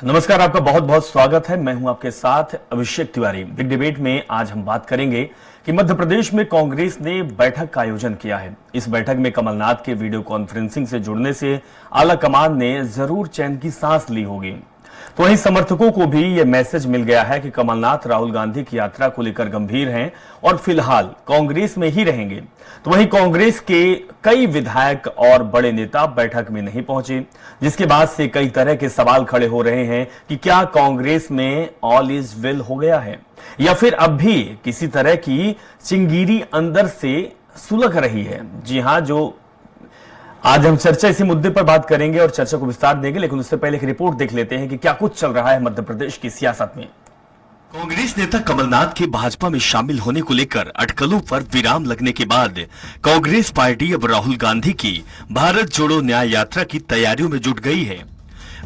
नमस्कार, आपका बहुत बहुत स्वागत है। मैं हूं आपके साथ अभिषेक तिवारी। बिग डिबेट में आज हम बात करेंगे कि मध्य प्रदेश में कांग्रेस ने बैठक का आयोजन किया है। इस बैठक में कमलनाथ के वीडियो कॉन्फ्रेंसिंग से जुड़ने से आला कमान ने जरूर चैन की सांस ली होगी। तो वहीं समर्थकों को भी यह मैसेज मिल गया है कि कमलनाथ राहुल गांधी की यात्रा को लेकर गंभीर हैं और फिलहाल कांग्रेस में ही रहेंगे। तो वहीं कांग्रेस के कई विधायक और बड़े नेता बैठक में नहीं पहुंचे, जिसके बाद से कई तरह के सवाल खड़े हो रहे हैं कि क्या कांग्रेस में ऑल इज वेल हो गया है या फिर अब भी किसी तरह की चिंगीरी अंदर से सुलग रही है। जी हां, जो आज हम चर्चा इसी मुद्दे पर बात करेंगे और चर्चा को विस्तार देंगे, लेकिन उससे पहले एक रिपोर्ट देख लेते हैं कि क्या कुछ चल रहा है मध्य प्रदेश की सियासत में। कांग्रेस नेता कमलनाथ के भाजपा में शामिल होने को लेकर अटकलों पर विराम लगने के बाद कांग्रेस पार्टी अब राहुल गांधी की भारत जोड़ो न्याय यात्रा की तैयारियों में जुट गई है।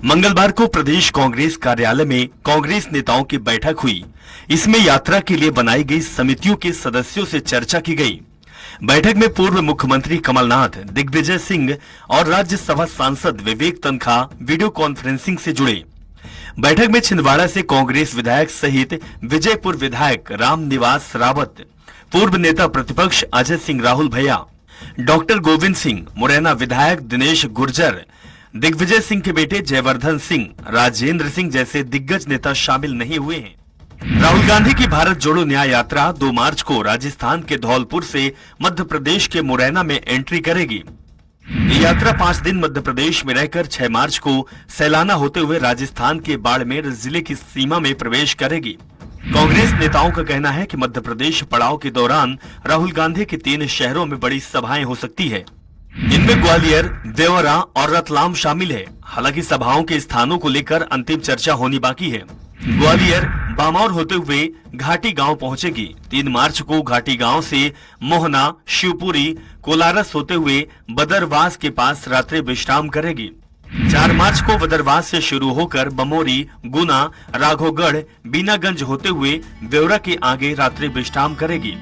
मंगलवार को प्रदेश कांग्रेस कार्यालय में कांग्रेस नेताओं की बैठक हुई। इसमें यात्रा के लिए बनाई गई समितियों के सदस्यों से चर्चा की गई। बैठक में पूर्व मुख्यमंत्री कमलनाथ, दिग्विजय सिंह और राज्यसभा सांसद विवेक तन्खा वीडियो कॉन्फ्रेंसिंग से जुड़े। बैठक में छिंदवाड़ा से कांग्रेस विधायक सहित विजयपुर विधायक रामनिवास रावत, पूर्व नेता प्रतिपक्ष अजय सिंह राहुल भैया, डॉक्टर गोविंद सिंह, मुरैना विधायक दिनेश गुर्जर, दिग्विजय सिंह के बेटे जयवर्धन सिंह, राजेंद्र सिंह जैसे दिग्गज नेता शामिल नहीं हुए हैं। राहुल गांधी की भारत जोड़ो न्याय यात्रा 2 मार्च को राजस्थान के धौलपुर से मध्य प्रदेश के मुरैना में एंट्री करेगी। ये यात्रा 5 दिन मध्य प्रदेश में रहकर 6 मार्च को सैलाना होते हुए राजस्थान के बाड़मेर जिले की सीमा में प्रवेश करेगी। कांग्रेस नेताओं का कहना है कि मध्य प्रदेश पड़ाव के दौरान राहुल गांधी के 3 शहरों में बड़ी सभाएं हो सकती है। इनमें ग्वालियर, देवरा और रतलाम शामिल है। हालांकि सभाओं के स्थानों को लेकर अंतिम चर्चा होनी बाकी है। ग्वालियर बामौर होते हुए घाटी गांव पहुंचेगी। 3 मार्च को घाटी गांव से मोहना, शिवपुरी, कोलारस होते हुए बदरवास के पास रात्रि विश्राम करेगी। 4 मार्च को बदरवास से शुरू होकर बमोरी, गुना, राघोगढ़, बीनागंज होते हुए ब्यौरा के आगे रात्रि विश्राम करेगी।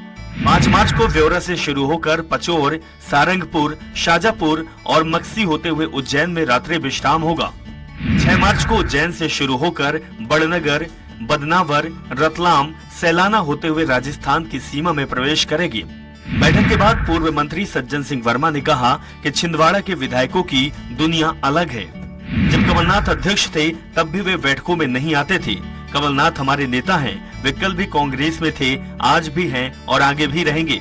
5 मार्च को ब्यौरा से शुरू होकर पचोर, सारंगपुर, शाजापुर और मक्सी होते हुए उज्जैन में रात्रि विश्राम होगा। 6 मार्च को उज्जैन से शुरू होकर बड़नगर, बदनावर, रतलाम, सैलाना होते हुए राजस्थान की सीमा में प्रवेश करेगी। बैठक के बाद पूर्व मंत्री सज्जन सिंह वर्मा ने कहा कि छिंदवाड़ा के विधायकों की दुनिया अलग है। जब कमलनाथ अध्यक्ष थे तब भी वे बैठकों में नहीं आते थे। कमलनाथ हमारे नेता हैं, वे कल भी कांग्रेस में थे, आज भी हैं और आगे भी रहेंगे।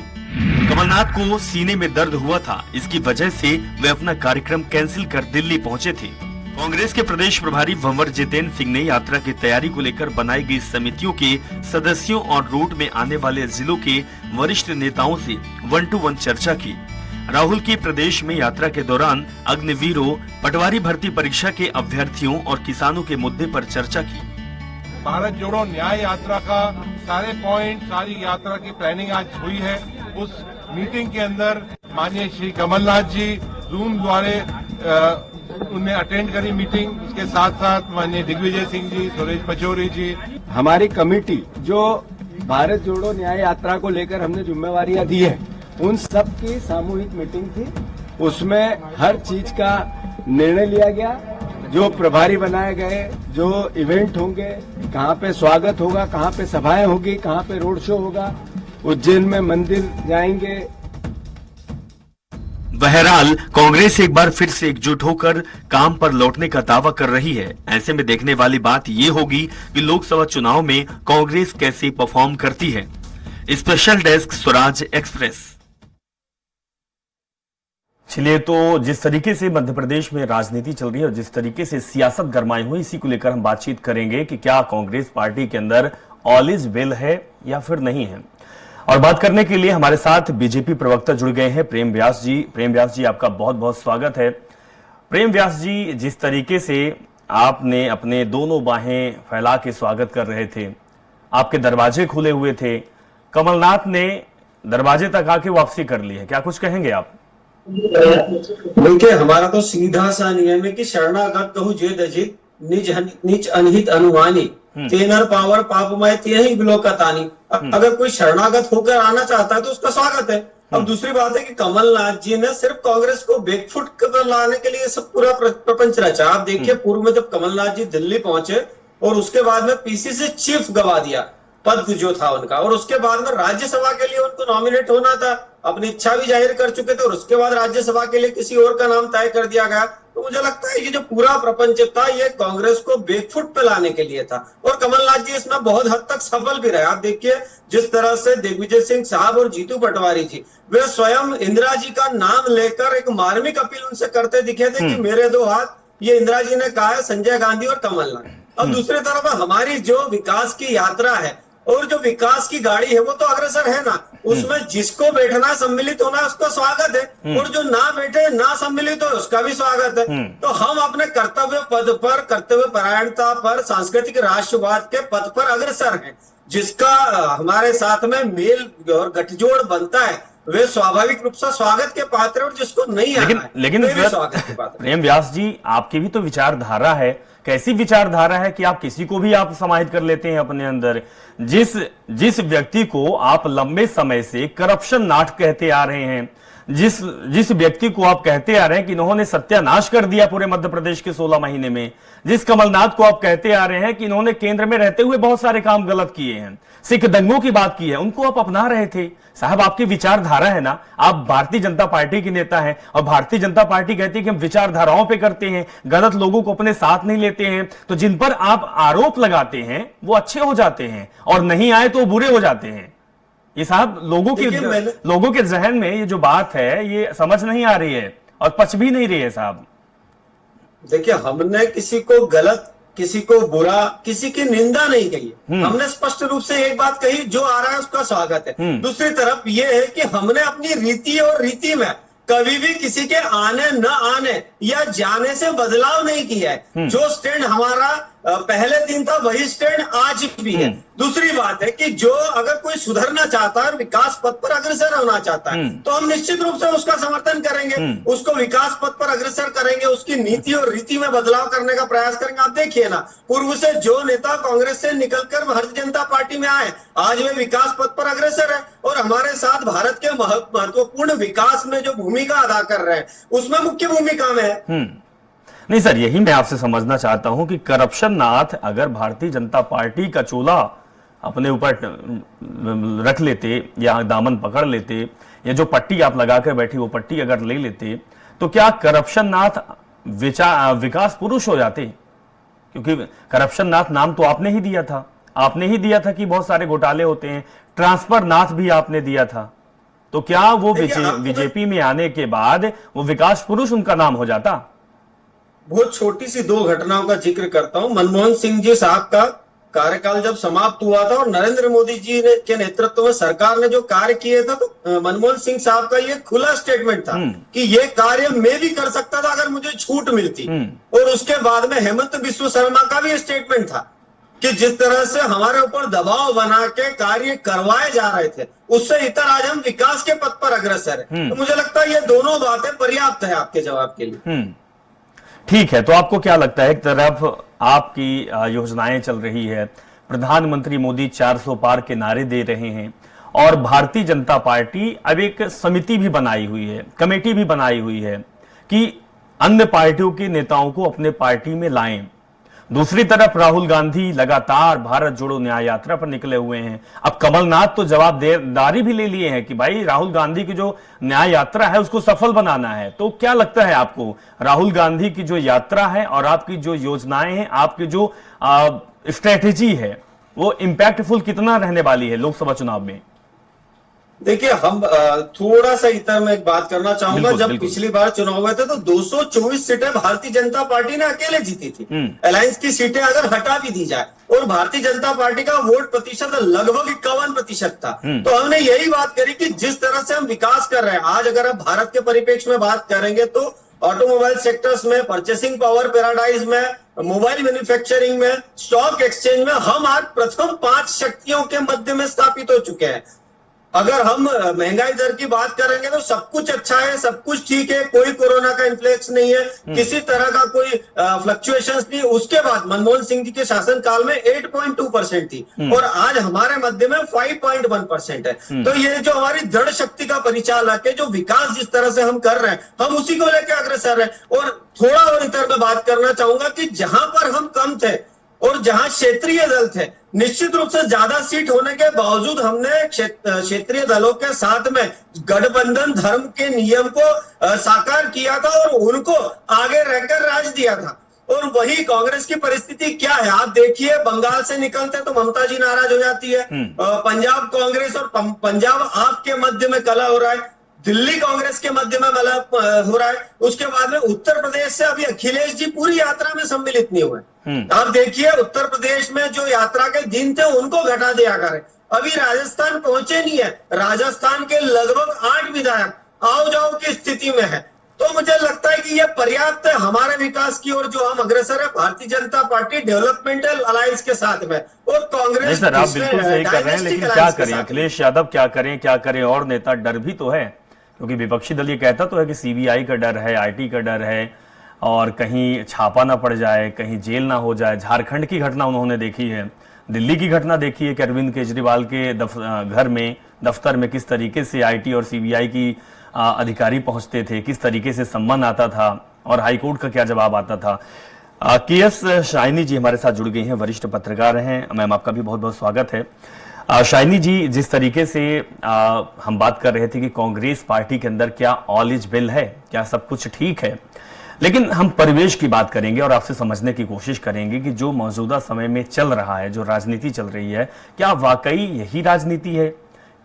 कमलनाथ को सीने में दर्द हुआ था, इसकी वजह से वे अपना कार्यक्रम कैंसिल कर दिल्ली पहुंचे थे। कांग्रेस के प्रदेश प्रभारी भंवर जितेंद्र सिंह ने यात्रा की तैयारी को लेकर बनाई गई समितियों के सदस्यों और रूट में आने वाले जिलों के वरिष्ठ नेताओं से 1-to-1 चर्चा की। राहुल की प्रदेश में यात्रा के दौरान अग्निवीरों, पटवारी भर्ती परीक्षा के अभ्यर्थियों और किसानों के मुद्दे पर चर्चा की। भारत जोड़ो न्याय यात्रा का सारे पॉइंट, सारी यात्रा की प्लानिंग आज हुई है। उस मीटिंग के अंदर माननीय श्री कमलनाथ जी जूम द्वारा उन्हें अटेंड करी मीटिंग। इसके साथ साथ माननीय दिग्विजय सिंह जी, सुरेश पचौरी जी, हमारी कमेटी जो भारत जोड़ो न्याय यात्रा को लेकर हमने जिम्मेवारियां दी है, उन सब की सामूहिक मीटिंग थी। उसमें हर चीज का निर्णय लिया गया। जो प्रभारी बनाए गए, जो इवेंट होंगे, कहाँ पे स्वागत होगा, कहाँ पे सभाएं होगी, कहाँ पे रोड शो होगा, उज्जैन में मंदिर जाएंगे। बहरहाल कांग्रेस एक बार फिर से एकजुट होकर काम पर लौटने का दावा कर रही है। ऐसे में देखने वाली बात ये होगी कि लोकसभा चुनाव में कांग्रेस कैसे परफॉर्म करती है। Special desk, Swaraj express. चलिए, तो जिस तरीके से मध्य प्रदेश में राजनीति चल रही है और जिस तरीके से सियासत गरमाई हुई, इसी को लेकर हम बातचीत करेंगे कि क्या कांग्रेस पार्टी के अंदर ऑल इज वेल है या फिर नहीं है। और बात करने के लिए हमारे साथ बीजेपी प्रवक्ता जुड़ गए हैं, प्रेम व्यास जी। प्रेम व्यास जी, आपका बहुत बहुत स्वागत है। प्रेम व्यास जी, जिस तरीके से आपने अपने दोनों बाहें फैला के स्वागत कर रहे थे, आपके दरवाजे खुले हुए थे, कमलनाथ ने दरवाजे तक आके वापसी कर ली है, क्या कुछ कहेंगे आप? देखिए, हमारा तो सीधा सा नियम है कि शरणागत कहूँ जेद अजित, नीच अनहित अनुमानी, तेनर पावर पापमय तेहि बिलोकतानी। अगर कोई शरणागत होकर आना चाहता है तो उसका स्वागत है। अब दूसरी बात है कि कमलनाथ जी ने सिर्फ कांग्रेस को बैकफुट पर लाने के लिए सब पूरा प्रपंच रचा। आप देखिए पूर्व में जब कमलनाथ जी दिल्ली पहुंचे और उसके बाद में पीसीसी चीफ गवा दिया पद जो था उनका, और उसके बाद में राज्यसभा के लिए उनको नॉमिनेट होना था, अपनी इच्छा भी जाहिर कर चुके थे, और उसके बाद राज्यसभा के लिए किसी और का नाम तय कर दिया गया। तो मुझे लगता है कि जो पूरा प्रपंच था ये कांग्रेस को बैकफुट पे लाने के लिए था, और कमलनाथ जी इसमें बहुत हद तक सफल भी रहे। आप देखिए जिस तरह से दिग्विजय सिंह साहब और जीतू पटवारी जी, वे स्वयं इंदिरा जी का नाम लेकर एक मार्मिक अपील उनसे करते दिखे थे कि मेरे दो हाथ, ये इंदिरा जी ने कहा है, संजय गांधी और कमलनाथ। अब दूसरी तरफ हमारी जो विकास की यात्रा है और जो विकास की गाड़ी है वो तो अग्रसर है ना, उसमें जिसको बैठना सम्मिलित होना उसका स्वागत है, और जो ना बैठे ना सम्मिलित हो उसका भी स्वागत है। तो हम अपने कर्तव्य पद पर, कर्तव्य परायणता पर, सांस्कृतिक राष्ट्रवाद के पद पर अग्रसर हैं। जिसका हमारे साथ में मेल और गठजोड़ बनता है वे स्वाभाविक रूप से स्वागत के पात्र है, और जिसको नहीं आना है लेकिन वे भी स्वागत के पात्र। प्रेम व्यास जी, आपकी भी तो विचारधारा है। कैसी विचारधारा है कि आप किसी को भी आप समाहित कर लेते हैं अपने अंदर? जिस व्यक्ति को आप लंबे समय से करप्शन नाट कहते आ रहे हैं, जिस व्यक्ति को आप कहते आ रहे हैं कि इन्होंने सत्यानाश कर दिया पूरे मध्य प्रदेश के 16 महीने में, जिस कमलनाथ को आप कहते आ रहे हैं कि इन्होंने केंद्र में रहते हुए बहुत सारे काम गलत किए हैं, सिख दंगों की बात की है, उनको आप अपना रहे थे। साहब आपकी विचारधारा है ना, आप भारतीय जनता पार्टी के नेता हैं, और भारतीय जनता पार्टी कहती है कि हम विचारधाराओं पे करते हैं, गलत लोगों को अपने साथ नहीं लेते हैं। तो जिन पर आप आरोप लगाते हैं वो अच्छे हो जाते हैं, और नहीं आए तो बुरे हो जाते हैं। ये साहब लोगों के जहन में ये जो बात है ये समझ नहीं आ रही है और पच भी नहीं रही है साहब। देखिए हमने किसी को गलत, किसी को बुरा, किसी की निंदा नहीं कही। हमने स्पष्ट रूप से एक बात कही, जो आ रहा है उसका स्वागत है। दूसरी तरफ ये है कि हमने अपनी रीति और रीति में कभी भी किसी के आने न आने या जाने से बदलाव नहीं किया है। जो स्टैंड हमारा पहले दिन था वही स्टैंड आज भी है। दूसरी बात है कि जो अगर कोई सुधरना चाहता है और विकास पथ पर अग्रसर होना चाहता है तो हम निश्चित रूप से उसका समर्थन करेंगे, उसको विकास पथ पर अग्रसर करेंगे, उसकी नीति और रीति में बदलाव करने का प्रयास करेंगे। आप देखिए ना, पूर्व से जो नेता कांग्रेस से निकलकर भारतीय जनता पार्टी में आए आज वे विकास पथ पर अग्रसर है, और हमारे साथ भारत के महत्वपूर्ण विकास में जो भूमिका अदा कर रहे हैं उसमें मुख्य भूमिका में है। नहीं सर, यही मैं आपसे समझना चाहता हूं कि करप्शन नाथ अगर भारतीय जनता पार्टी का चोला अपने ऊपर रख लेते या दामन पकड़ लेते, या जो पट्टी आप लगाकर बैठी वो पट्टी अगर ले लेते, तो क्या करप्शन नाथ विकास पुरुष हो जाते? क्योंकि करप्शन नाथ नाम तो आपने ही दिया था, आपने ही दिया था कि बहुत सारे घोटाले होते हैं, ट्रांसफर नाथ भी आपने दिया था। तो क्या वो बीजेपी में आने के बाद वो विकास पुरुष उनका नाम हो जाता? बहुत छोटी सी दो घटनाओं का जिक्र करता हूं। मनमोहन सिंह जी साहब का कार्यकाल जब समाप्त हुआ था और नरेंद्र मोदी जी के नेतृत्व में सरकार ने जो कार्य किए थे, तो मनमोहन सिंह साहब का ये खुला स्टेटमेंट था कि ये कार्य मैं भी कर सकता था अगर मुझे छूट मिलती। और उसके बाद में हेमंत बिस्व शर्मा का भी स्टेटमेंट था कि जिस तरह से हमारे ऊपर दबाव बना के कार्य करवाए जा रहे थे उससे इतर आज हम विकास के पथ पर अग्रसर है। तो मुझे लगता है ये दोनों बातें पर्याप्त है आपके जवाब के लिए। ठीक है, तो आपको क्या लगता है, एक तरफ आपकी योजनाएं चल रही है, प्रधानमंत्री मोदी 400 पार के नारे दे रहे हैं, और भारतीय जनता पार्टी अब एक समिति भी बनाई हुई है, कमेटी भी बनाई हुई है कि अन्य पार्टियों के नेताओं को अपने पार्टी में लाएं। दूसरी तरफ राहुल गांधी लगातार भारत जोड़ो न्याय यात्रा पर निकले हुए हैं। अब कमलनाथ तो जवाबदारी भी ले लिए हैं कि भाई राहुल गांधी की जो न्याय यात्रा है उसको सफल बनाना है। तो क्या लगता है आपको, राहुल गांधी की जो यात्रा है और आपकी जो योजनाएं हैं, आपकी जो स्ट्रेटेजी है, वो इंपैक्टफुल कितना रहने वाली है लोकसभा चुनाव में? देखिए हम थोड़ा सा इतर में एक बात करना चाहूंगा। जब पिछली बार चुनाव हुए थे तो 224 सीटें भारतीय जनता पार्टी ने अकेले जीती थी। अलायंस की सीटें अगर हटा भी दी जाए और भारतीय जनता पार्टी का वोट प्रतिशत लगभग 51% था। तो हमने यही बात करी कि जिस तरह से हम विकास कर रहे हैं, आज अगर आप भारत के परिप्रेक्ष्य में बात करेंगे तो ऑटोमोबाइल सेक्टर्स में, परचेसिंग पावर पैराडाइज में, मोबाइल मैन्युफैक्चरिंग में, स्टॉक एक्सचेंज में हम आज प्रथम 5 शक्तियों के मध्य में स्थापित हो चुके हैं। अगर हम महंगाई दर की बात करेंगे तो सब कुछ अच्छा है, सब कुछ ठीक है, कोई कोरोना का इन्फ्लेक्स नहीं है, किसी तरह का कोई फ्लक्चुएशंस नहीं। उसके बाद मनमोहन सिंह जी के शासनकाल में 8.2% थी और आज हमारे मध्य में 5.1% है। तो ये जो हमारी दृढ़ शक्ति का परिचालक है, जो विकास जिस तरह से हम कर रहे हैं, हम उसी को लेकर अग्रसर है। और थोड़ा और इधर मैं बात करना चाहूंगा कि जहां पर हम कम थे और जहां क्षेत्रीय दल थे, निश्चित रूप से ज्यादा सीट होने के बावजूद हमने क्षेत्रीय दलों के साथ में गठबंधन धर्म के नियम को साकार किया था और उनको आगे रहकर राज दिया था। और वही कांग्रेस की परिस्थिति क्या है, आप देखिए, बंगाल से निकलते तो ममता जी नाराज हो जाती है, पंजाब कांग्रेस और पंजाब आप के मध्य में कलह हो रहा है, दिल्ली कांग्रेस के मध्य में मलह हो रहा है। उसके बाद में उत्तर प्रदेश से अभी अखिलेश जी पूरी यात्रा में सम्मिलित नहीं हुए। आप देखिए, उत्तर प्रदेश में जो यात्रा के दिन थे उनको घटा दिया करें। अभी राजस्थान पहुंचे नहीं है, राजस्थान के लगभग 8 विधायक आओ जाओ की स्थिति में है। तो मुझे लगता है कि यह पर्याप्त है हमारे विकास की ओर जो हम अग्रसर है Bharatiya Janata party developmental alliance के साथ में, और कांग्रेस। सर, आप बिल्कुल सही कर रहे हैं, लेकिन क्या करें, अखिलेश यादव क्या करें और नेता डर भी तो है, क्योंकि विपक्षी दल ये कहता तो है कि सीबीआई का डर है, आईटी का डर है और कहीं छापा ना पड़ जाए, कहीं जेल ना हो जाए। झारखंड की घटना उन्होंने देखी है, दिल्ली की घटना देखी है कि अरविंद केजरीवाल के घर में, दफ्तर में किस तरीके से आईटी और सीबीआई की अधिकारी पहुंचते थे, किस तरीके से सम्मान आता था और हाईकोर्ट का क्या जवाब आता था। केएस शाइनी जी हमारे साथ जुड़ गई हैं, वरिष्ठ पत्रकार हैं। मैम, आपका भी बहुत बहुत स्वागत है। शाइनी जी, जिस तरीके से हम बात कर रहे थे कि कांग्रेस पार्टी के अंदर क्या ऑल इज वेल है, क्या सब कुछ ठीक है, लेकिन हम परिवेश की बात करेंगे और आपसे समझने की कोशिश करेंगे कि जो मौजूदा समय में चल रहा है, जो राजनीति चल रही है, क्या वाकई यही राजनीति है?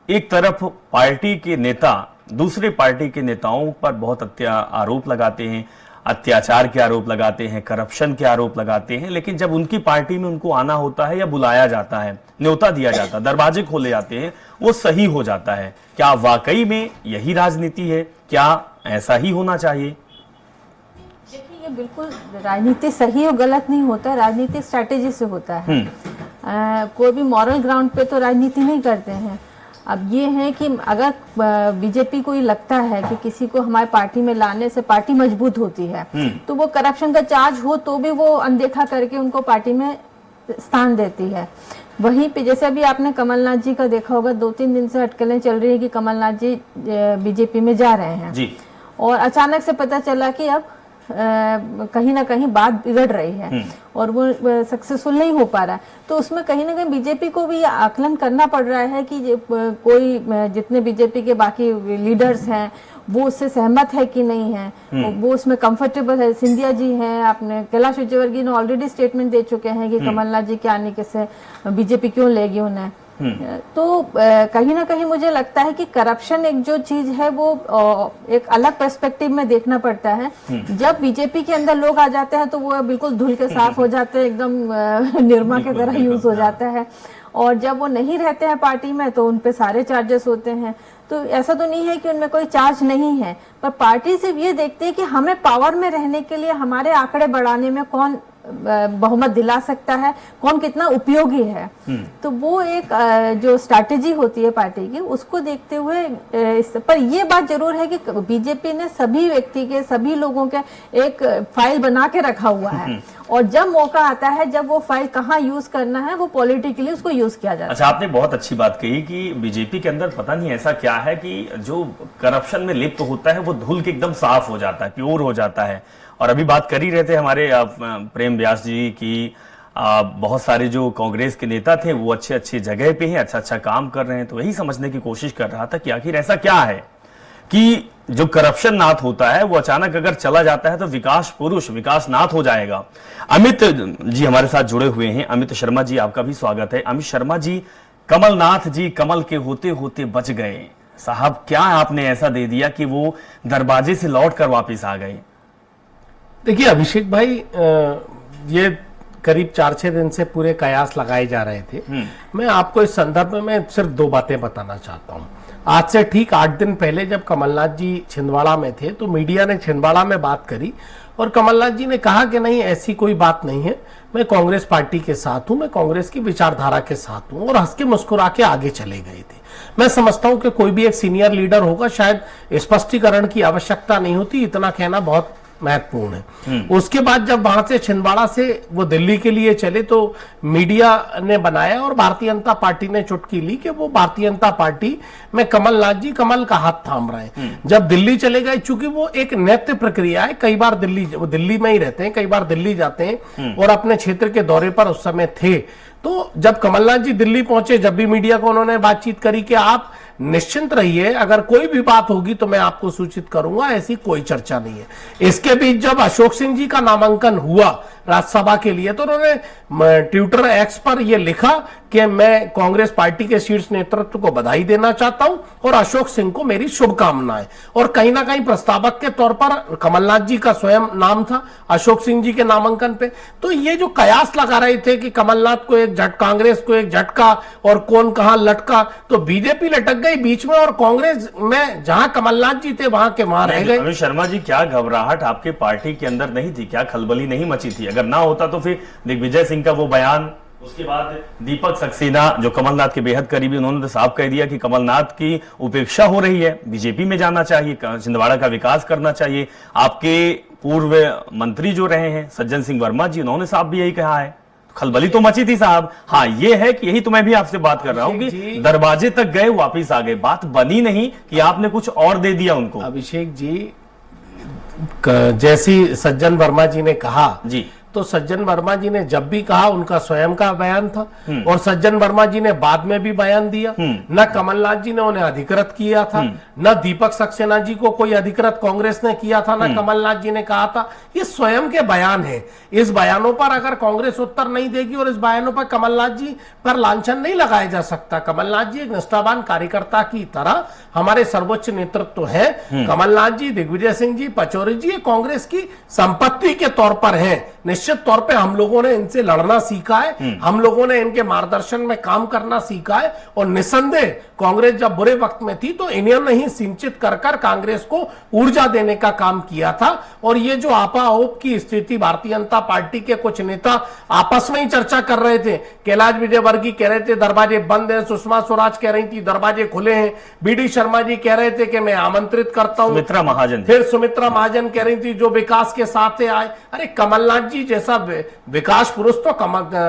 एक तरफ पार्टी के नेता दूसरे पार्टी के नेताओं पर बहुत आरोप लगाते हैं, अत्याचार के आरोप लगाते हैं, करप्शन के आरोप लगाते हैं, लेकिन जब उनकी पार्टी में उनको आना होता है या बुलाया जाता है, न्योता दिया जाता है, दरवाजे खोले जाते हैं, वो सही हो जाता है। क्या वाकई में यही राजनीति है? क्या ऐसा ही होना चाहिए? देखिए, ये बिल्कुल राजनीति सही और गलत नहीं होता, राजनीतिक स्ट्रैटेजी से होता है। कोई भी मॉरल ग्राउंड पे तो राजनीति नहीं करते हैं। अब ये है कि अगर बीजेपी को ये लगता है कि किसी को हमारे पार्टी में लाने से पार्टी मजबूत होती है, तो वो करप्शन का चार्ज हो तो भी वो अनदेखा करके उनको पार्टी में स्थान देती है। वहीं पे जैसे अभी आपने कमलनाथ जी का देखा होगा, 2-3 दिन से अटकलें चल रही है कि कमलनाथ जी बीजेपी में जा रहे हैं जी। और अचानक से पता चला कि अब कहीं ना कहीं बात बिगड़ रही है और वो सक्सेसफुल नहीं हो पा रहा है। तो उसमें कहीं ना कहीं बीजेपी को भी आकलन करना पड़ रहा है कि कोई जितने बीजेपी के बाकी लीडर्स हैं वो उससे सहमत है कि नहीं है, वो उसमें कंफर्टेबल है। सिंधिया जी हैं, आपने कैलाश विजयवर्गीय ने ऑलरेडी स्टेटमेंट दे चुके हैं कि कमलनाथ जी के आने के से बीजेपी क्यों लेगी उन्हें। तो कहीं ना कहीं मुझे लगता है कि करप्शन एक जो चीज है वो एक अलग पर्सपेक्टिव में देखना पड़ता है। जब बीजेपी के अंदर लोग आ जाते हैं तो वो बिल्कुल धुल के साफ हो जाते हैं, एकदम निर्मा की तरह यूज हो जाता है, और जब वो नहीं रहते हैं पार्टी में तो उन पे सारे चार्जेस होते हैं। तो ऐसा तो नहीं है कि उनमें कोई चार्ज नहीं है, पर पार्टी सिर्फ ये देखते हैं कि हमें पावर में रहने के लिए हमारे आंकड़े बढ़ाने में कौन बहुमत दिला सकता है, कौन कितना उपयोगी है। तो वो एक जो स्ट्रैटेजी होती है पार्टी की, उसको देखते हुए पर ये बात जरूर है कि बीजेपी ने सभी व्यक्ति के, सभी लोगों के एक फाइल बना के रखा हुआ है, और जब मौका आता है, जब वो फाइल कहाँ यूज करना है, वो पॉलिटिकली उसको यूज किया जाता है। अच्छा, आपने बहुत अच्छी बात कही कि बीजेपी के अंदर पता नहीं ऐसा क्या है कि जो करप्शन में लिप्त होता है वो धुल के एकदम साफ हो जाता है, प्योर हो जाता है। और अभी बात कर ही रहे थे हमारे प्रेम व्यास जी की, बहुत सारे जो कांग्रेस के नेता थे वो अच्छे अच्छे जगह पे हैं, अच्छा अच्छा काम कर रहे हैं। तो यही समझने की कोशिश कर रहा था कि आखिर ऐसा क्या है कि जो करप्शन नाथ होता है वो अचानक अगर चला जाता है तो विकास पुरुष विकास नाथ हो जाएगा। अमित जी हमारे साथ जुड़े हुए हैं। अमित शर्मा जी, आपका भी स्वागत है। अमित शर्मा जी, कमलनाथ जी कमल के होते होते बच गए साहब, क्या आपने ऐसा दे दिया कि वो दरवाजे से लौट कर वापिस आ गए? देखिए अभिषेक भाई, ये करीब 4-6 दिन से पूरे कयास लगाए जा रहे थे। मैं आपको इस संदर्भ में सिर्फ 2 बातें बताना चाहता हूं। आज से ठीक 8 दिन पहले जब कमलनाथ जी छिंदवाड़ा में थे तो मीडिया ने छिंदवाड़ा में बात करी और कमलनाथ जी ने कहा कि नहीं ऐसी कोई बात नहीं है, मैं कांग्रेस पार्टी के साथ हूं, मैं कांग्रेस की विचारधारा के साथ हूं, और हंस के मुस्कुरा के आगे चले गए थे। मैं समझता हूं कि कोई भी एक सीनियर लीडर होगा, शायद स्पष्टीकरण की आवश्यकता नहीं होती, इतना कहना बहुत महत्वपूर्ण है। उसके बाद जब वहां से छिंदवाड़ा से वो दिल्ली के लिए चले तो मीडिया ने बनाया और भारतीय जनता पार्टी ने चुटकी ली कि वो भारतीय जनता पार्टी में कमलनाथ जी कमल का हाथ थाम रहे हैं। जब दिल्ली चले गए, चूंकि वो एक नित्य प्रक्रिया है, कई बार वो दिल्ली में ही रहते हैं, कई बार दिल्ली जाते हैं और अपने क्षेत्र के दौरे पर उस समय थे। तो जब कमलनाथ जी दिल्ली पहुंचे, जब भी मीडिया को उन्होंने बातचीत करी कि आप निश्चिंत रहिए, अगर कोई भी बात होगी तो मैं आपको सूचित करूंगा, ऐसी कोई चर्चा नहीं है। इसके बीच जब अशोक सिंह जी का नामांकन हुआ राज्यसभा के लिए, तो उन्होंने ट्विटर एक्स पर यह लिखा कि मैं कांग्रेस पार्टी के शीर्ष नेतृत्व को बधाई देना चाहता हूं और अशोक सिंह को मेरी शुभकामनाएं। और कहीं ना कहीं प्रस्तावक के तौर पर कमलनाथ जी का स्वयं नाम था अशोक सिंह जी के नामांकन पे। तो ये जो कयास लगा रहे थे कि कमलनाथ को एक कांग्रेस को एक झटका और कौन कहां लटका, तो बीजेपी लटक गई बीच में और कांग्रेस में जहां कमलनाथ जी थे वहां के वहां रह गए। अमित शर्मा जी, क्या घबराहट आपके पार्टी के अंदर नहीं थी? क्या खलबली नहीं मची थी? अगर ना होता तो फिर दिग्विजय सिंह का वो बयान, उसके बाद दीपक सक्सेना जो कमलनाथ के बेहद करीबी, उन्होंने तो साफ कह दिया कि कमलनाथ की उपेक्षा हो रही है, बीजेपी में जाना चाहिए, छिंदवाड़ा का विकास करना चाहिए। आपके पूर्व मंत्री जो रहे हैं सज्जन सिंह वर्मा जी, उन्होंने साफ भी यही कहा है। खलबली तो मची थी साहब। हाँ, ये है कि यही तो मैं भी आपसे बात कर रहा हूं कि दरवाजे तक गए, वापिस आ गए, बात बनी नहीं कि आपने कुछ और दे दिया उनको। अभिषेक जी, जैसी सज्जन वर्मा जी ने कहा जी, तो सज्जन वर्मा जी ने जब भी कहा उनका स्वयं का बयान था और सज्जन वर्मा जी ने बाद में भी बयान दिया। न कमलनाथ जी ने उन्हें अधिकृत किया था, न दीपक सक्सेना जी को कोई अधिकृत कांग्रेस ने किया था, न कमलनाथ जी ने कहा था। ये स्वयं के बयान है। इस बयानों पर अगर कांग्रेस उत्तर नहीं देगी और इस बयानों पर कमलनाथ जी पर लांछन नहीं लगाया जा सकता। कमलनाथ जी एक निष्ठावान कार्यकर्ता की तरह हमारे सर्वोच्च नेतृत्व है। कमलनाथ जी, दिग्विजय सिंह जी, पचौरी जी कांग्रेस की संपत्ति के तौर पर है। निश्चित तौर पे हम लोगों ने इनसे लड़ना सीखा है, हम लोगों ने इनके मार्गदर्शन में काम करना सीखा है और निसंदेह कांग्रेस जब बुरे वक्त में थी तो इन्होंने ही सिंचित कर कांग्रेस को ऊर्जा देने का काम किया था। और ये जो आपाओप की स्थिति, भारतीय जनता पार्टी के कुछ नेता आपस में ही चर्चा कर रहे थे। कैलाश विजयवर्गीय कह रहे थे दरवाजे बंद हैं, सुषमा स्वराज कह रही थी दरवाजे खुले हैं, बीडी शर्मा जी कह रहे थे कि मैं आमंत्रित करता हूं, सुमित्रा महाजन, फिर सुमित्रा महाजन कह रही थी जो विकास के साथ आए। अरे कमलनाथ जी जैसा विकास पुरुष तो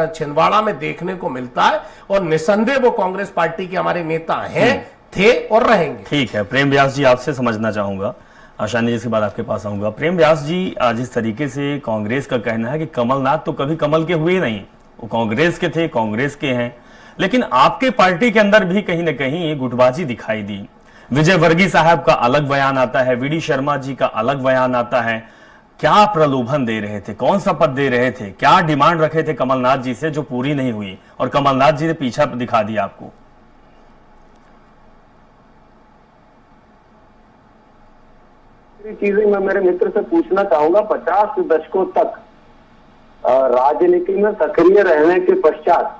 छिंदवाड़ा में देखने को मिलता है और निसंदेह वो कांग्रेस पार्टी के हमारे नेता हैं, थे और रहेंगे। ठीक है, प्रेम व्यास जी, आपसे समझना चाहूंगा, आशानी जी के बाद आपके पास आऊंगा। प्रेम व्यास जी, जिस तरीके से कांग्रेस का कहना है कि कमलनाथ तो कभी कमल के हुए नहीं, वो कांग्रेस के थे, कांग्रेस के हैं, लेकिन आपके पार्टी के अंदर भी कहीं ना कहीं गुटबाजी दिखाई दी। विजय वर्गीय साहब का अलग बयान आता है, वीडी शर्मा जी का अलग बयान आता है। क्या प्रलोभन दे रहे थे? कौन सा पद दे रहे थे? क्या डिमांड रखे थे कमलनाथ जी से जो पूरी नहीं हुई और कमलनाथ जी ने पीछा दिखा दिया आपको? चीजें मैं मेरे मित्र से पूछना चाहूंगा। 50 दशकों तक राजनीति में सक्रिय रहने के पश्चात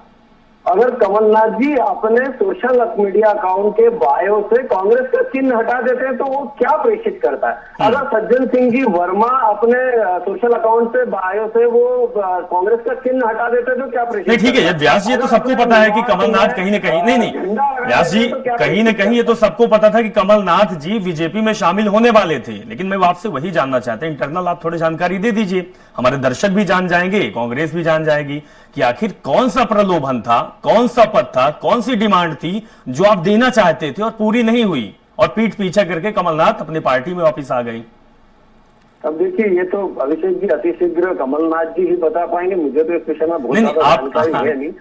अगर कमलनाथ जी अपने सोशल मीडिया अकाउंट के बायो से कांग्रेस का चिन्ह हटा देते हैं तो वो क्या प्रेषित करता है? अगर सज्जन सिंह जी वर्मा अपने सोशल अकाउंट से बायो से वो कांग्रेस का चिन्ह हटा देते हैं तो क्या प्रेषित? नहीं, ठीक है, ये व्यास जी, तो सबको पता है कि कमलनाथ कहीं ना कहीं नहीं व्यास जी, कहीं ना कहीं ये तो सबको पता था कि कमलनाथ जी बीजेपी में शामिल होने वाले थे। लेकिन मैं आपसे वही जानना चाहते हैं, इंटरनल आप थोड़ी जानकारी दे दीजिए, हमारे दर्शक भी जान जाएंगे, कांग्रेस भी जान जाएगी कि आखिर कौन सा प्रलोभन था, कौन सा पद था, कौन सी डिमांड थी जो आप देना चाहते थे और पूरी नहीं हुई और पीठ पीछे करके कमलनाथ अपनी पार्टी में वापस आ गई। अब देखिए, ये तो अभिषेक जी अतिशीघ्र कमलनाथ जी ही बता पाएंगे, मुझे तो इस विषय में बहुत ज्यादा जानकारी है नहीं।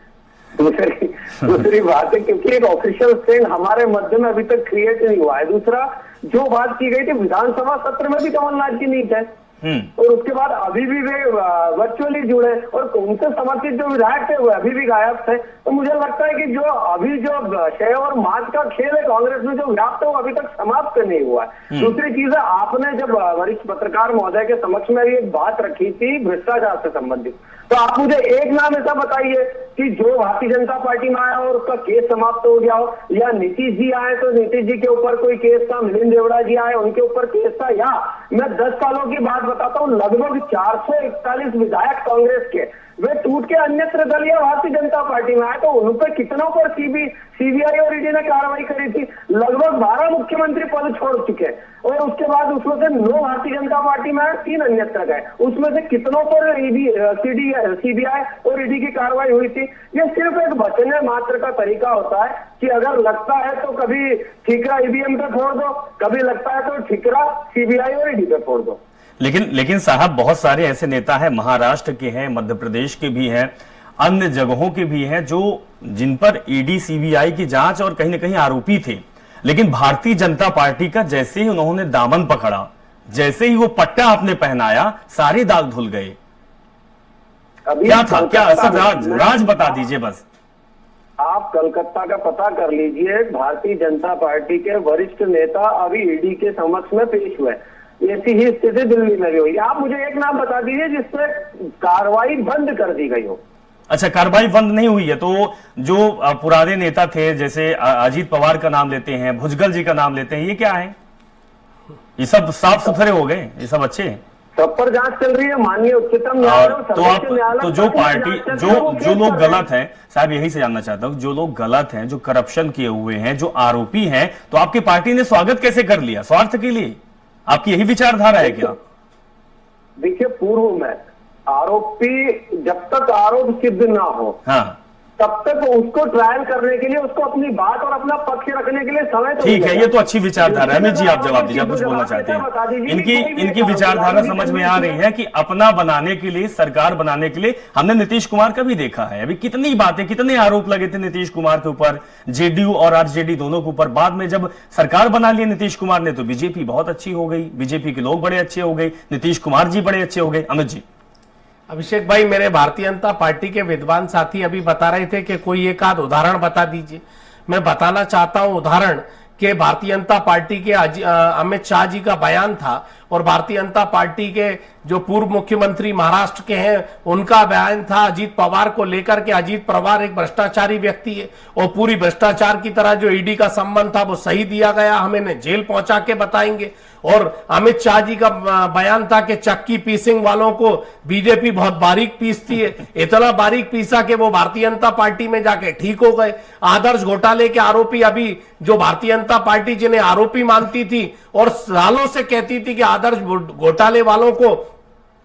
दूसरी बात है क्योंकि एक ऑफिशियल स्टैंड हमारे मध्य में अभी तक क्रिएट नहीं हुआ है। दूसरा, जो बात की गई थी विधानसभा सत्र में भी कमलनाथ जी नहीं थे और उसके बाद अभी भी वे वर्चुअली जुड़े और उनसे समर्थित जो विधायक थे वो अभी भी गायब थे। तो मुझे लगता है कि जो अभी जो शय और मात का खेल है कांग्रेस में जो व्याप्त है वो अभी तक समाप्त नहीं हुआ है। दूसरी चीज है, आपने जब वरिष्ठ पत्रकार महोदय के समक्ष में एक बात रखी थी भ्रष्टाचार से संबंधित, तो आप मुझे एक नाम ऐसा बताइए कि जो भारतीय जनता पार्टी में आया और उसका केस समाप्त हो गया हो, या नीतीश जी आए तो नीतीश जी के ऊपर कोई केस था, मिलिंद देवड़ा जी आए उनके ऊपर केस था, या मैं 10 सालों की बात बताता हूँ, लगभग 441 विधायक कांग्रेस के वे टूट के अन्यत्र दल या भारतीय जनता पार्टी में आए, तो उन पर कितनों पर सीबीआई और ईडी ने कार्रवाई करी थी। लगभग 12 मुख्यमंत्री पद छोड़ चुके और उसके बाद उसमें से 9 भारतीय जनता पार्टी में आए, 3 अन्यत्र गए। उसमें से कितनों पर सीबीआई और ईडी की कार्रवाई हुई थी। ये सिर्फ एक बचने मात्र का तरीका होता है कि अगर लगता है तो कभी ठीकरा ईवीएम पे फोड़ दो, कभी लगता है तो ठीकरा सीबीआई और ईडी पे फोड़ दो। लेकिन साहब, बहुत सारे ऐसे नेता हैं, महाराष्ट्र के हैं, मध्य प्रदेश के भी हैं, अन्य जगहों के भी हैं, जो जिन पर ईडी सीबीआई की जांच और कहीं ना कहीं आरोपी थे। लेकिन भारतीय जनता पार्टी का जैसे ही उन्होंने दामन पकड़ा, जैसे ही वो पट्टा आपने पहनाया, सारे दाग धुल गए। क्या था, क्या असल राज बता दीजिए बस। आप कलकत्ता का पता कर लीजिए, भारतीय जनता पार्टी के वरिष्ठ नेता अभी ईडी के समक्ष में पेश हुए। ऐसी ही स्थिति दिल्ली में भी हुई। आप मुझे एक नाम बता दीजिए जिसपे कार्रवाई बंद कर दी गई हो। अच्छा, कार्रवाई बंद नहीं हुई है, तो जो पुराने नेता थे, जैसे अजीत पवार का नाम लेते हैं, भुजबल जी का नाम लेते हैं, ये क्या है? ये सब साफ सुथरे हो गए, ये सब अच्छे हैं, सब पर जांच चल रही है माननीय उच्चतम न्यायालय। तो जो पार्टी जो लोग गलत हैं साहब, यही से जानना चाहता हूं, जो लोग गलत हैं, जो करप्शन किए हुए हैं, जो आरोपी हैं, तो आपकी पार्टी ने स्वागत कैसे कर लिया? स्वार्थ के लिए? आपकी यही विचारधारा है क्या? देखिए, पूर्व में आरोपी जब तक आरोप सिद्ध ना हो, हाँ, तब तक उसको ट्रायल करने के लिए, उसको अपनी बात और अपना पक्ष रखने के लिए समय तो ठीक है। ये तो अच्छी विचारधारा है। अमित जी, आप जवाब दीजिए, आप कुछ बोलना चाहते हैं? इनकी विचारधारा समझ में आ रही है कि अपना बनाने के लिए, सरकार बनाने के लिए, हमने नीतीश कुमार का भी देखा है। अभी कितनी बातें, कितने आरोप लगे थे नीतीश कुमार के ऊपर, जेडीयू और आरजेडी दोनों के ऊपर। बाद में जब सरकार बना ली नीतीश कुमार ने, तो बीजेपी बहुत अच्छी हो गई, बीजेपी के लोग बड़े अच्छे हो गए, नीतीश कुमार जी बड़े अच्छे हो गए। अमित जी। अभिषेक भाई, मेरे भारतीय जनता पार्टी के विद्वान साथी अभी बता रहे थे कि कोई एक आध उदाहरण बता दीजिए। मैं बताना चाहता हूं उदाहरण कि भारतीय जनता पार्टी के अमित शाह जी का बयान था और भारतीय जनता पार्टी के जो पूर्व मुख्यमंत्री महाराष्ट्र के हैं उनका बयान था अजीत पवार को लेकर के। अजीत पवार एक भ्रष्टाचारी व्यक्ति है और पूरी भ्रष्टाचार की तरह जो ईडी का संबंध था वो सही दिया गया, हमें जेल पहुंचा के बताएंगे। और अमित शाह जी का बयान था कि चक्की पीसिंग वालों को बीजेपी बहुत बारीक पीसती है, इतना बारीक पीसा कि वो भारतीय जनता पार्टी में जाके ठीक हो गए। आदर्श घोटाले के आरोपी अभी जो भारतीय जनता पार्टी जिन्हें आरोपी मानती थी और सालों से कहती थी कि आदर्श घोटाले वालों को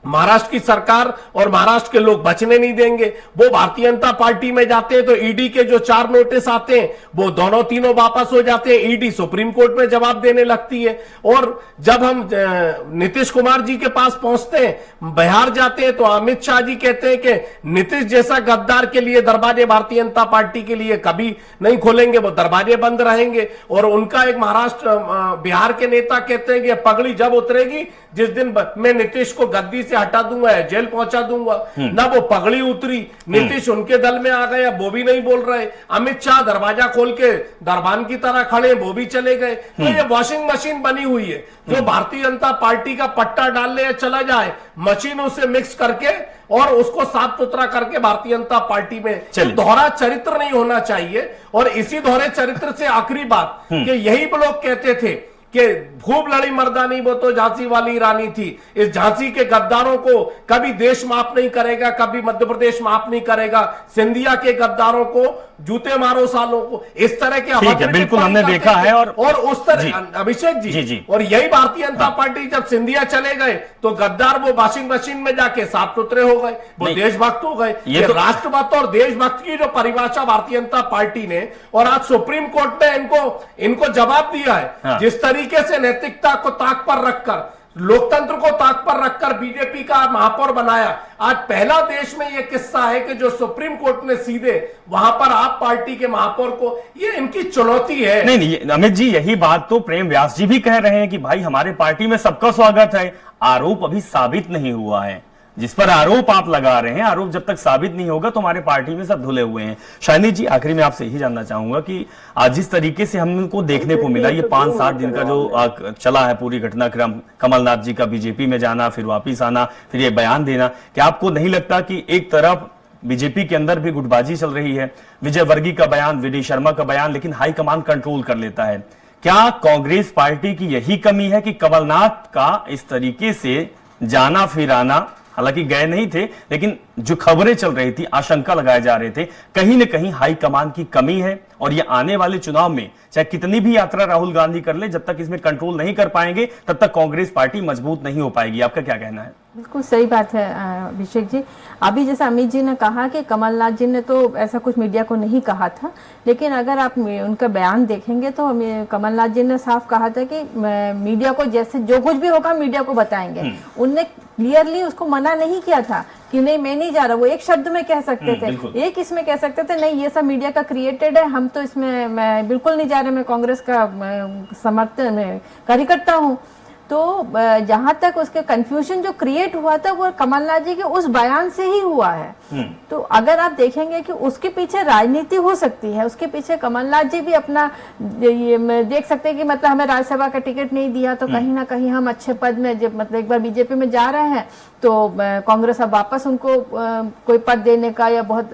महाराष्ट्र की सरकार और महाराष्ट्र के लोग बचने नहीं देंगे, वो भारतीय जनता पार्टी में जाते हैं तो ईडी के जो 4 नोटिस आते हैं वो दोनों तीनों वापस हो जाते हैं। ईडी सुप्रीम कोर्ट में जवाब देने लगती है। और जब हम नीतीश कुमार जी के पास पहुंचते हैं, बिहार जाते हैं, तो अमित शाह जी कहते हैं कि नीतीश जैसा गद्दार के लिए दरवाजे भारतीय जनता पार्टी के लिए कभी नहीं खोलेंगे, वो दरवाजे बंद रहेंगे। और उनका एक महाराष्ट्र बिहार के नेता कहते हैं कि पगड़ी जब उतरेगी, जिस दिन मैं नीतीश को गद्दी से हटा दूंगा, जेल पहुंचा दूंगा, ना वो पगड़ी उतरी। नीतीश उनके दल में आ गए, वो भी नहीं बोल रहे। अमित शाह दरवाजा खोल के दरबान की तरह खड़े, वो भी चले गए। तो ये वॉशिंग मशीन बनी हुई है, जो भारतीय जनता पार्टी का पट्टा डालने चला जाए, मशीनों से मिक्स करके और उसको साफ सुथरा करके भारतीय जनता पार्टी में दोहरा चरित्र नहीं होना चाहिए। और इसी दोहरे चरित्र से आखिरी बात कि यही लोग कहते थे कि खूब लड़ी मर्दानी वो तो झांसी वाली रानी थी। इस झांसी के गद्दारों को कभी देश माफ नहीं करेगा, कभी मध्य प्रदेश माफ नहीं करेगा। सिंधिया के गद्दारों को जूते मारो सालों को, इस तरह के बिल्कुल हमने देखा है। और उस तरह अभिषेक जी, और यही भारतीय जनता पार्टी जब सिंधिया चले गए तो गद्दार वो वॉशिंग मशीन में जाके साफ सुथरे हो गए, वो देशभक्त हो गए। ये राष्ट्रभक्त और देशभक्त की जो परिभाषा भारतीय जनता पार्टी ने, और आज सुप्रीम कोर्ट ने इनको जवाब दिया है। जिस तरीके से नैतिकता को ताक पर रखकर, लोकतंत्र को ताक पर रखकर बीजेपी का महापौर बनाया, आज पहला देश में यह किस्सा है कि जो सुप्रीम कोर्ट ने सीधे वहां पर आप पार्टी के महापौर को, ये इनकी चुनौती है। नहीं, अमित जी, यही बात तो प्रेम व्यास जी भी कह रहे हैं कि भाई हमारे पार्टी में सबका स्वागत है। आरोप अभी साबित नहीं हुआ है। जिस पर आरोप आप लगा रहे हैं, आरोप जब तक साबित नहीं होगा तो हमारे पार्टी में सब धुले हुए हैं। शाइनी जी, आखिरी में आपसे यही जानना चाहूंगा कि आज जिस तरीके से हमको देखने को मिला, ये 5-7 दिन का जो चला है पूरी घटनाक्रम, कमलनाथ जी का बीजेपी में जाना, फिर वापिस आना, फिर ये बयान देना, क्या आपको नहीं लगता कि एक तरफ बीजेपी के अंदर भी गुटबाजी चल रही है? विजय वर्गीय का बयान, वीडी शर्मा का बयान, लेकिन हाईकमान कंट्रोल कर लेता है। क्या कांग्रेस पार्टी की यही कमी है कि कमलनाथ का इस तरीके से जाना फिर आना, हालांकि गए नहीं थे, लेकिन जो खबरें चल रही थी, आशंका लगाए जा रहे थे, कहीं न कहीं हाईकमान की कमी है। और ये आने वाले चुनाव में चाहे कितनी भी यात्रा राहुल गांधी कर ले, जब तक इसमें कंट्रोल नहीं कर पाएंगे तब तक कांग्रेस पार्टी मजबूत नहीं हो पाएगी। आपका क्या कहना है? बिल्कुल सही बात है अभिषेक जी। अभी जैसे अमित जी ने कहा कि कमलनाथ जी ने तो ऐसा कुछ मीडिया को नहीं कहा था, लेकिन अगर आप उनका बयान देखेंगे तो कमलनाथ जी ने साफ कहा था कि मीडिया को जैसे जो कुछ भी होगा मीडिया को बताएंगे। उनने क्लियरली उसको मना नहीं किया था कि नहीं मैं नहीं जा रहा। वो एक शब्द में कह सकते थे, एक इसमें कह सकते थे नहीं ये सब मीडिया का क्रिएटेड है, हम तो इसमें मैं बिल्कुल नहीं जा रहे, मैं कांग्रेस का समर्थन कार्यकर्ता हूँ। तो जहां तक उसके कंफ्यूजन जो क्रिएट हुआ था वो कमलनाथ जी के उस बयान से ही हुआ है। तो अगर आप देखेंगे कि उसके पीछे राजनीति हो सकती है, उसके पीछे कमलनाथ जी भी अपना ये देख सकते हैं कि मतलब हमें राज्यसभा का टिकट नहीं दिया तो कहीं ना कहीं हम अच्छे पद में जब मतलब एक बार बीजेपी में जा रहे हैं तो कांग्रेस अब वापस उनको कोई पद देने का या बहुत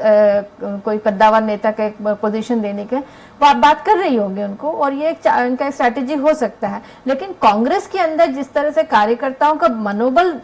कोई कद्दावर नेता का एक पोजीशन देने के बात कर रही होगी उनको, और ये उनका स्ट्रैटेजी हो सकता है। लेकिन कांग्रेस के अंदर जिस तरह से कार्यकर्ताओं का मनोबल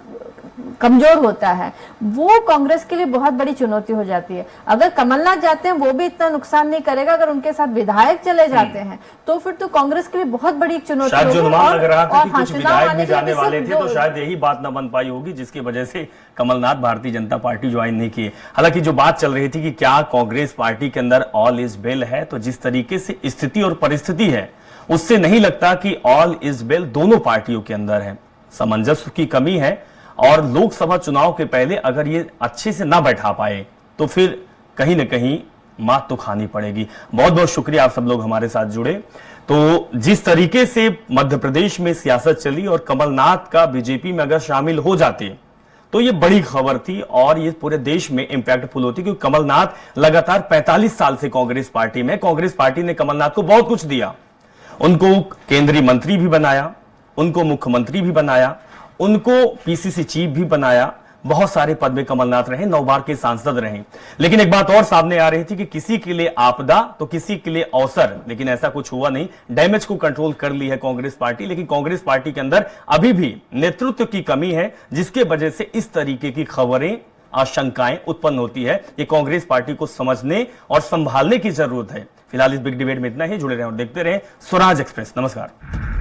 कमजोर होता है वो कांग्रेस के लिए बहुत बड़ी चुनौती हो जाती है। अगर कमलनाथ जाते हैं वो भी इतना नुकसान नहीं करेगा, अगर उनके साथ विधायक चले जाते हैं तो फिर तो कांग्रेस के लिए बहुत बड़ी चुनौती शायद जो अनुमान लग रहा था कि कुछ विधायक भी जाने वाले थे, तो शायद यही बात न बन पाई होगी जिसकी वजह से कमलनाथ भारतीय जनता पार्टी ज्वाइन नहीं किए। हालांकि जो बात चल रही थी कि क्या कांग्रेस पार्टी के अंदर ऑल इज वेल है, तो जिस तरीके से स्थिति और परिस्थिति है उससे नहीं लगता कि ऑल इज वेल दोनों पार्टियों के अंदर है। सामंजस्य की कमी है और लोकसभा चुनाव के पहले अगर ये अच्छे से ना बैठा पाए तो फिर कहीं ना कहीं मात तो खानी पड़ेगी। बहुत बहुत शुक्रिया आप सब लोग हमारे साथ जुड़े। तो जिस तरीके से मध्य प्रदेश में सियासत चली और कमलनाथ का बीजेपी में अगर शामिल हो जाते तो ये बड़ी खबर थी और ये पूरे देश में इंपैक्टफुल होती, क्योंकि कमलनाथ लगातार 45 साल से कांग्रेस पार्टी में, कांग्रेस पार्टी ने कमलनाथ को बहुत कुछ दिया, उनको केंद्रीय मंत्री भी बनाया, उनको मुख्यमंत्री भी बनाया, उनको पीसीसी चीफ भी बनाया, बहुत सारे पद में कमलनाथ रहे, 9 बार के सांसद रहे। लेकिन एक बात और सामने आ रही थी कि किसी के लिए आपदा तो किसी के लिए अवसर, लेकिन ऐसा कुछ हुआ नहीं। डैमेज को कंट्रोल कर ली है कांग्रेस पार्टी, लेकिन कांग्रेस पार्टी के अंदर अभी भी नेतृत्व की कमी है, जिसके वजह से इस तरीके की खबरें, आशंकाएं उत्पन्न होती है। ये कांग्रेस पार्टी को समझने और संभालने की जरूरत है। फिलहाल इस बिग डिबेट में इतना ही। जुड़े रहें और देखते रहें स्वराज एक्सप्रेस। नमस्कार।